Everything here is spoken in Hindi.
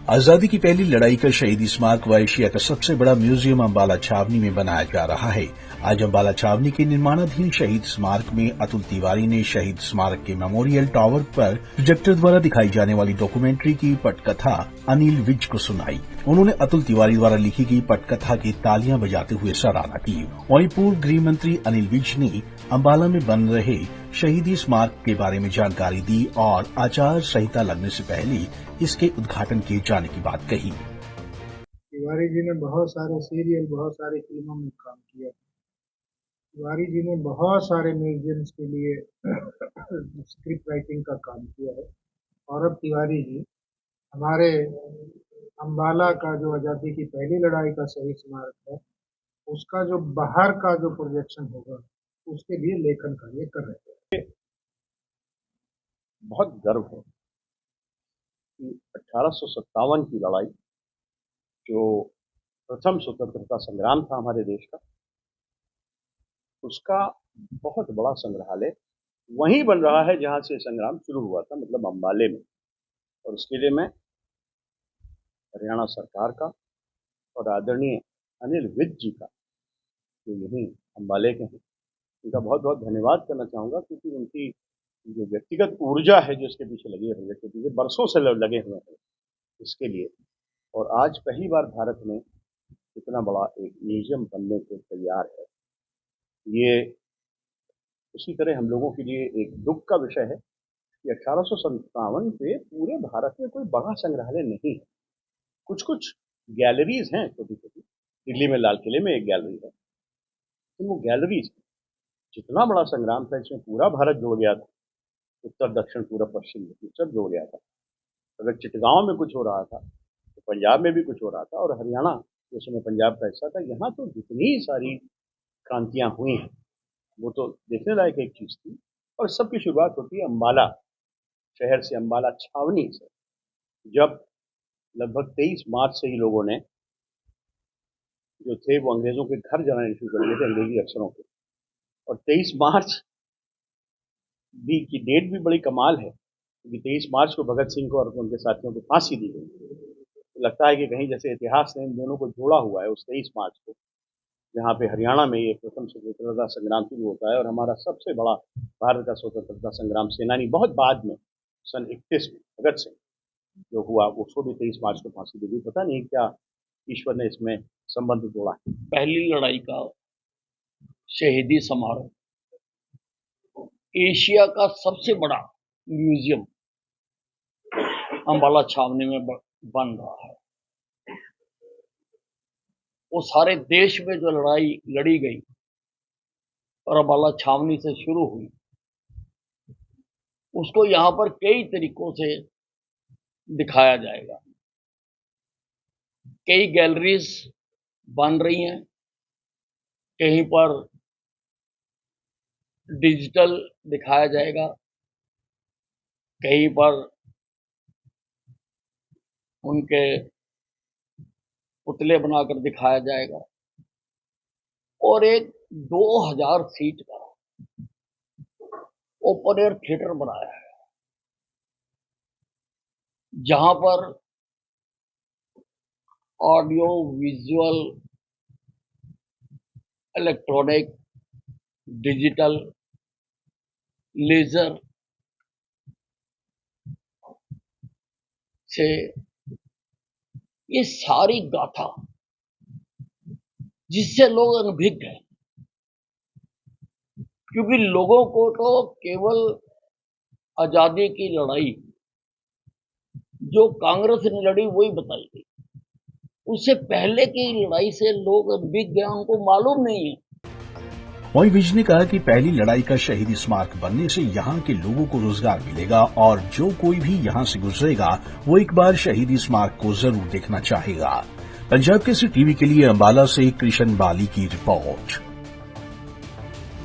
आजादी की पहली लड़ाई का शहीदी स्मारक व एशिया का सबसे बड़ा म्यूजियम अंबाला छावनी में बनाया जा रहा है। आज अंबाला छावनी के निर्माणाधीन शहीद स्मारक में अतुल तिवारी ने शहीद स्मारक के मेमोरियल टावर पर प्रोजेक्टर द्वारा दिखाई जाने वाली डॉक्यूमेंट्री की पटकथा अनिल विज को सुनाई। उन्होंने अतुल तिवारी द्वारा लिखी गई पटकथा की तालियां बजाते हुए सराहना की। वहीं पूर्व गृह मंत्री अनिल विज ने अंबाला में बन रहे शहीदी स्मारक के बारे में जानकारी दी और आचार संहिता लगने से पहले इसके उद्घाटन किए जाने की बात कही। तिवारी जी ने बहुत सारे सीरियल, बहुत सारी फिल्मों में काम किया। तिवारी जी ने बहुत सारे म्यूजियम्स के लिए स्क्रिप्ट राइटिंग का काम किया है। और अब तिवारी जी हमारे अंबाला का जो आज़ादी की पहली लड़ाई का शहीद स्मारक है, उसका जो बाहर का जो प्रोजेक्शन होगा, उसके लिए लेखन कार्य कर रहे हैं। बहुत गर्व है कि 1857 की लड़ाई, जो प्रथम स्वतंत्रता संग्राम था हमारे देश का, उसका बहुत बड़ा संग्रहालय वहीं बन रहा है जहां से संग्राम शुरू हुआ था, मतलब अंबाले में। और इसके लिए मैं हरियाणा सरकार का और आदरणीय अनिल विज जी का, जो यहीं अंबाले के हैं, उनका बहुत बहुत धन्यवाद करना चाहूँगा, क्योंकि उनकी जो व्यक्तिगत ऊर्जा है जो इसके पीछे लगी है, प्रोजेक्ट के पीछे बरसों से लगे हुए हैं इसके लिए। और आज पहली बार भारत में इतना बड़ा एक म्यूजियम बनने को तैयार है। ये उसी तरह हम लोगों के लिए एक दुख का विषय है कि 1857 पे पूरे भारत में कोई बड़ा संग्रहालय नहीं है। कुछ कुछ गैलरीज हैं छोटी छोटी, दिल्ली में लाल किले में एक गैलरी है, लेकिन वो गैलरीज, जितना बड़ा संग्राम था इसमें पूरा भारत जुड़ गया था, उत्तर दक्षिण पूर्व पश्चिम सब जुड़ गया था। अगर चिटगांव में कुछ हो रहा था तो पंजाब में भी कुछ हो रहा था, और हरियाणा जो समय पंजाब का हिस्सा था, यहाँ तो जितनी सारी क्रांतियां हुई हैं वो तो देखने लायक एक चीज थी। और सबकी शुरुआत होती है अंबाला शहर से, अंबाला छावनी से, जब लगभग 23 मार्च से ही लोगों ने जो थे वो अंग्रेजों के घर जाना शुरू कर दिए थे, अंग्रेजी अफसरों के। और 23 मार्च भी की डेट भी बड़ी कमाल है, क्योंकि 23 मार्च को भगत सिंह को और उनके साथियों को फांसी दी गई। तो लगता है कि कहीं जैसे इतिहास ने इन दोनों को जोड़ा हुआ है उस 23 मार्च को, जहाँ पे हरियाणा में ये प्रथम स्वतंत्रता संग्राम शुरू होता है। और हमारा सबसे बड़ा भारत का स्वतंत्रता संग्राम सेनानी बहुत बाद में सन 31 में भगत सिंह जो हुआ, उसको भी 23 मार्च को फांसी दी गई। पता नहीं क्या ईश्वर ने इसमें संबंध जोड़ा है। पहली लड़ाई का शहीदी समारोह एशिया का सबसे बड़ा म्यूजियम अंबाला छावनी में बन रहा है। वो सारे देश में जो लड़ाई लड़ी गई और अंबाला छावनी से शुरू हुई, उसको यहाँ पर कई तरीकों से दिखाया जाएगा। कई गैलरीज बन रही हैं, कहीं पर डिजिटल दिखाया जाएगा, कहीं पर उनके पुतले बनाकर दिखाया जाएगा। और एक 2000 सीट का ओपन एयर थिएटर बनाया है, जहां पर audio visual, electronic, digital, laser से ये सारी गाथा, जिससे लोग अनभिज्ञ हैं, क्योंकि लोगों को तो केवल आजादी की लड़ाई जो कांग्रेस ने लड़ी वही बताई गई। उससे पहले की लड़ाई से लोग अनभिज्ञ हैं, उनको मालूम नहीं है। वहीं विज ने कहा कि पहली लड़ाई का शहीदी स्मारक बनने से यहाँ के लोगों को रोजगार मिलेगा और जो कोई भी यहाँ से गुजरेगा वो एक बार शहीदी स्मारक को जरूर देखना चाहेगा। पंजाब केसरी टीवी के लिए अंबाला से कृष्ण बाली की रिपोर्ट।